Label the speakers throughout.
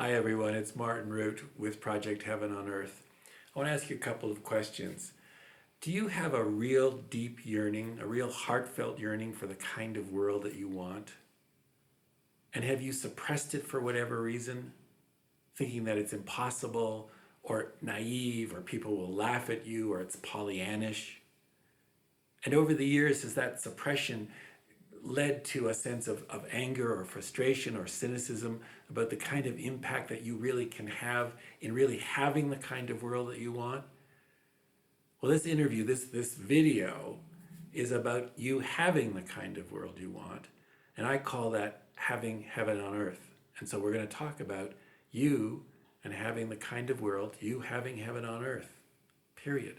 Speaker 1: Hi everyone, it's Martin Rutte with Project Heaven on Earth. I want to ask you a couple of questions. Do you have a real deep yearning, a real heartfelt yearning for the kind of world that you want? And have you suppressed it for whatever reason, thinking that it's impossible or naive or people will laugh at you or it's Pollyannish? And over the years, has that suppression led to a sense of anger or frustration or cynicism about the kind of impact that you really can have in really having the kind of world that you want? Well, this interview, this video is about you having the kind of world you want. And I call that having heaven on earth. And so we're going to talk about you and having the kind of world, you having heaven on earth, period.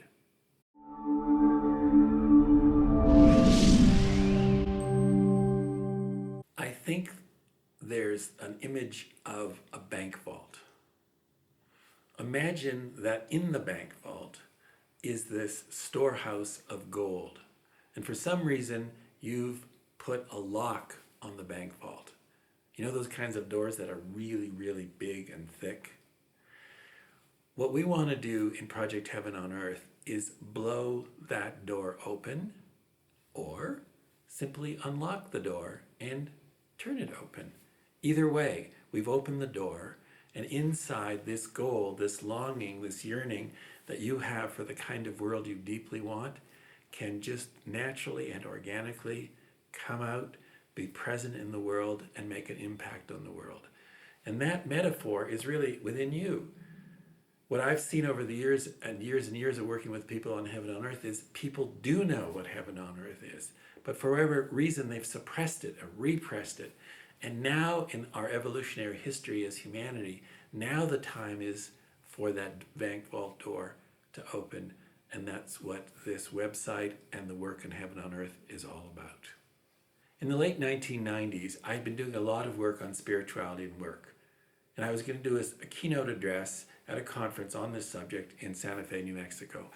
Speaker 1: I think there's an image of a bank vault. Imagine that in the bank vault is this storehouse of gold. And for some reason, you've put a lock on the bank vault. You know those kinds of doors that are really, really big and thick? What we want to do in Project Heaven on Earth is blow that door open or simply unlock the door and turn it open. Either way, we've opened the door, and inside this goal, this longing, this yearning that you have for the kind of world you deeply want can just naturally and organically come out, be present in the world, and make an impact on the world. And that metaphor is really within you. What I've seen over the years and years of working with people on Heaven on Earth is people do know what Heaven on Earth is, but for whatever reason they've suppressed it or repressed it. And now in our evolutionary history as humanity, now the time is for that bank vault door to open. And that's what this website and the work in Heaven on Earth is all about. In the late 1990s, I'd been doing a lot of work on spirituality and work. And I was going to do a keynote address at a conference on this subject in Santa Fe, New Mexico.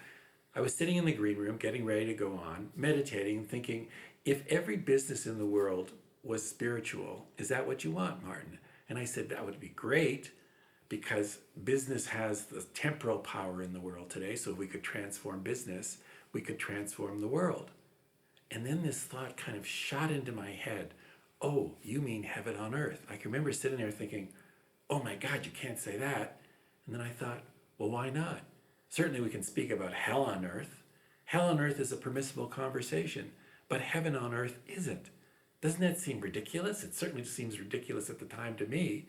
Speaker 1: I was sitting in the green room, getting ready to go on, meditating, thinking, if every business in the world was spiritual, is that what you want, Martin? And I said, that would be great, because business has the temporal power in the world today, so if we could transform business, we could transform the world. And then this thought kind of shot into my head, oh, you mean heaven on earth. I can remember sitting there thinking, oh my God, you can't say that. And then I thought, well, why not? Certainly we can speak about hell on earth. Hell on earth is a permissible conversation, but heaven on earth isn't. Doesn't that seem ridiculous? It certainly seems ridiculous at the time to me.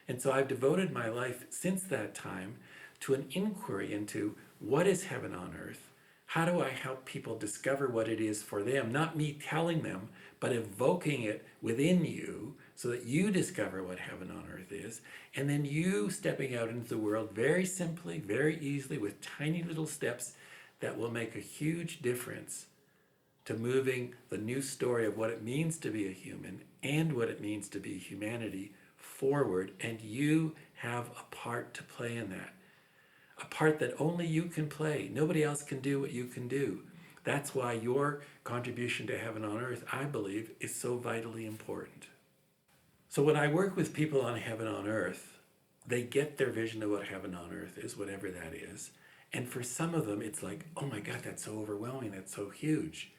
Speaker 1: And so I've devoted my life since that time to an inquiry into what is heaven on earth? How do I help people discover what it is for them? Not me telling them, but evoking it within you so that you discover what heaven on earth is. And then you stepping out into the world very simply, very easily, with tiny little steps that will make a huge difference to moving the new story of what it means to be a human and what it means to be humanity forward. And you have a part to play in that. A part that only you can play. Nobody else can do what you can do. That's why your contribution to Heaven on Earth, I believe, is so vitally important. So when I work with people on Heaven on Earth, they get their vision of what Heaven on Earth is, whatever that is. And for some of them, it's like, oh my God, that's so overwhelming, that's so huge.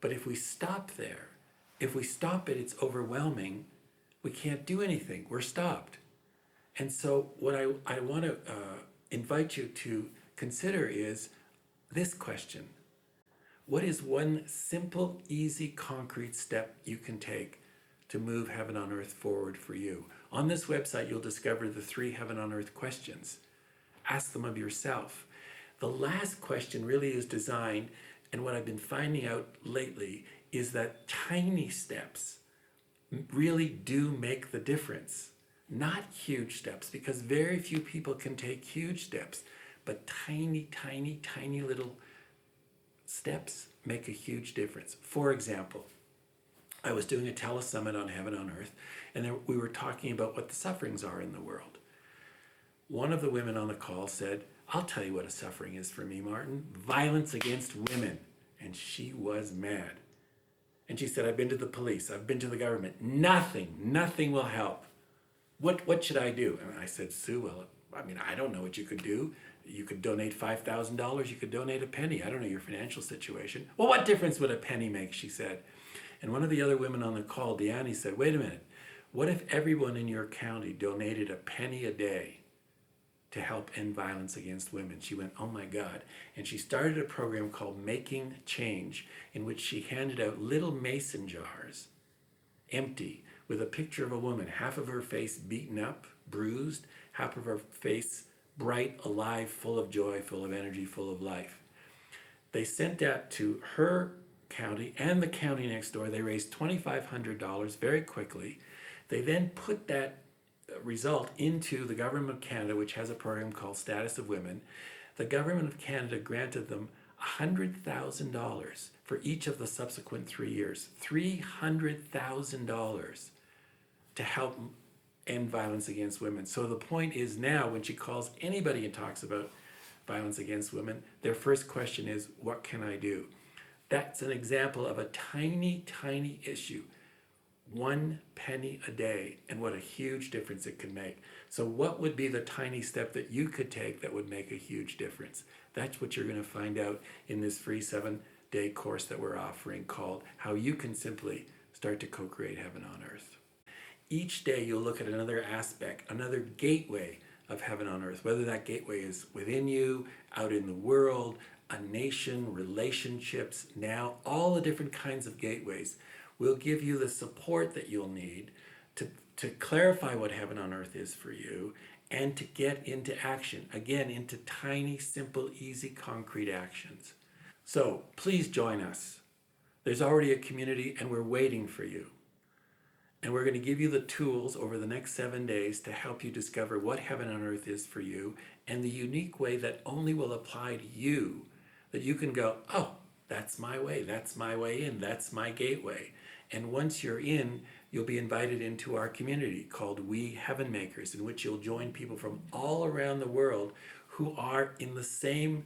Speaker 1: But if we stop there, if we stop it, it's overwhelming, we can't do anything, we're stopped. And so what I want to invite you to consider is this question. What is one simple, easy, concrete step you can take to move Heaven on Earth forward for you? On this website, you'll discover the 3 Heaven on Earth questions. Ask them of yourself. The last question really is designed, and what I've been finding out lately is that tiny steps really do make the difference. Not huge steps, because very few people can take huge steps, but tiny, tiny, tiny little steps make a huge difference. For example, I was doing a telesummit on Heaven on Earth, and we were talking about what the sufferings are in the world. One of the women on the call said, I'll tell you what a suffering is for me, Martin. Violence against women. And she was mad. And she said, I've been to the police, I've been to the government. Nothing will help. what should I do? And I said, Sue, well, I mean, I don't know what you could do. You could donate $5,000. You could donate a penny. I don't know your financial situation. Well, what difference would a penny make? She said. And one of the other women on the call, Deanne, said, wait a minute. What if everyone in your county donated a penny a day to help end violence against women? She went, oh my God. And she started a program called Making Change, in which she handed out little mason jars, empty, with a picture of a woman, half of her face beaten up, bruised, half of her face bright, alive, full of joy, full of energy, full of life. They sent that to her county and the county next door. They raised $2,500 very quickly. They then put that result into the Government of Canada, which has a program called Status of Women. The Government of Canada granted them $100,000 for each of the subsequent 3 years. $300,000 to help end violence against women. So the point is now, when she calls anybody and talks about violence against women, their first question is, what can I do? That's an example of a tiny, tiny issue. 1 penny a day, and what a huge difference it can make. So what would be the tiny step that you could take that would make a huge difference? That's what you're going to find out in this free 7-day course that we're offering, called How You Can Simply Start to Co-Create Heaven on Earth. Each day you'll look at another aspect, another gateway of heaven on earth, whether that gateway is within you, out in the world, a nation, relationships, now, all the different kinds of gateways. We'll give you the support that you'll need to clarify what heaven on earth is for you, and to get into action, again, into tiny, simple, easy, concrete actions. So please join us. There's already a community, and we're waiting for you. And we're going to give you the tools over the next 7 days to help you discover what heaven on earth is for you, and the unique way that only will apply to you, that you can go, oh, that's my way in, that's my gateway. And once you're in, you'll be invited into our community called We Heaven Makers, in which you'll join people from all around the world who are in the same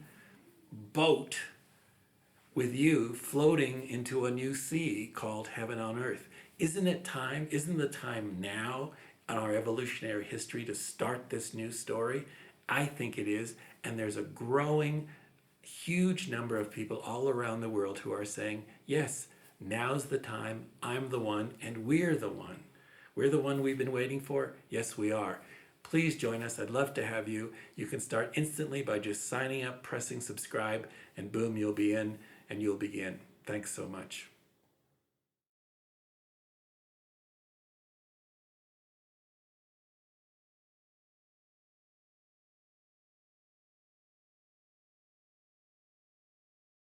Speaker 1: boat with you, floating into a new sea called heaven on earth. Isn't it time? Isn't the time now in our evolutionary history to start this new story? I think it is. And there's a growing, huge number of people all around the world who are saying, yes, now's the time. I'm the one, and we're the one. We're the one we've been waiting for. Yes, we are. Please join us. I'd love to have you. You can start instantly by just signing up, pressing subscribe, and boom, you'll be in and you'll begin. Thanks so much.